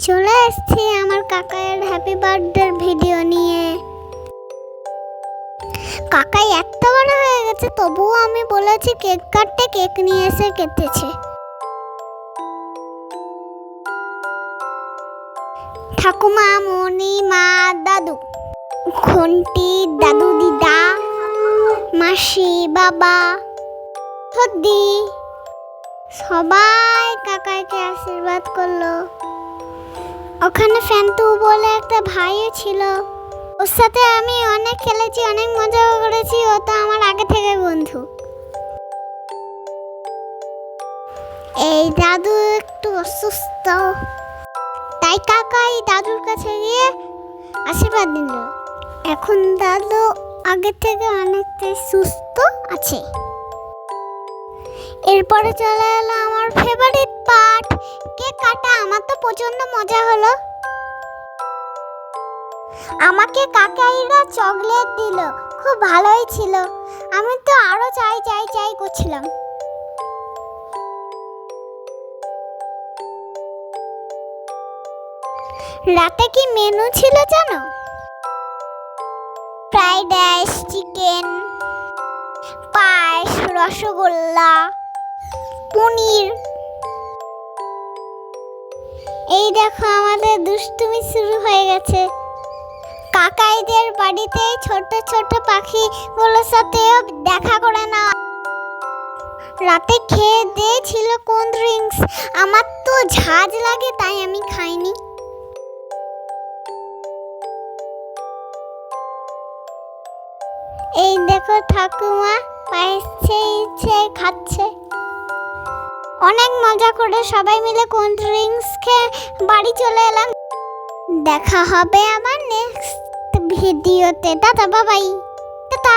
চলে এসেছি আমার কাকার হ্যাপি বার্থডে ভিডিও নিয়ে। কাকাই এত বড় হয়ে গেছে, তবুও আমি বলেছি কেক কাটতে, কেক নিয়ে এসে কেটেছে। ঠাকুমা, মনি, মা, দাদু, ঘন্টি, দাদু, দিদা, মাসি, বাবা, সর্দি সবাই কাকাকে আশীর্বাদ করলো। ওখানে ফ্যান্টু বলে একটা ভাইও ছিল, ওর সাথে আমি অনেক খেলেছি, অনেক মজা করেছি। ও তো আমার আগে থেকে বন্ধু। এই দাদু একটু অসুস্থ, তাই কাকাই দাদুর কাছে গিয়ে আশীর্বাদ দিল। এখন দাদু আগে থেকে অনেকটাই সুস্থ আছে। এরপরে চলে এলো আমার ফেভারিট পার্ট, কেক কাটা। আমার তো প্রচন্ড মজা হলো। আমাকে কাকাইরা চকলেট দিল, খুব ভালোই ছিল। আমি তো আরো চাই চাই চাই করছিলাম। রাতে কি মেনু ছিল জানো? ফ্রাইড রাইস, চিকেন, পায়েস, রসগোল্লা, পনির। এই দেখো আমাদের দুষ্টুমি শুরু হয়ে গেছে। কাকাইদের বাড়িতে ছোট ছোট পাখিগুলোর সাথেও দেখা করে না। রাতে খেয়ে দিয়েছিল কোল্ড ড্রিঙ্কস। আমার তো ঝাঁজ লাগে, তাই আমি খাইনি। এই দেখো ঠাকুমা পায়েস খাচ্ছে। অনেক মজা করে সবাই মিলে কোল্ড ড্রিঙ্কস খেয়ে বাড়ি চলে এলাম। দেখা হবে আবার নেক্সট ভিডিওতে। Tata, bye bye, tata.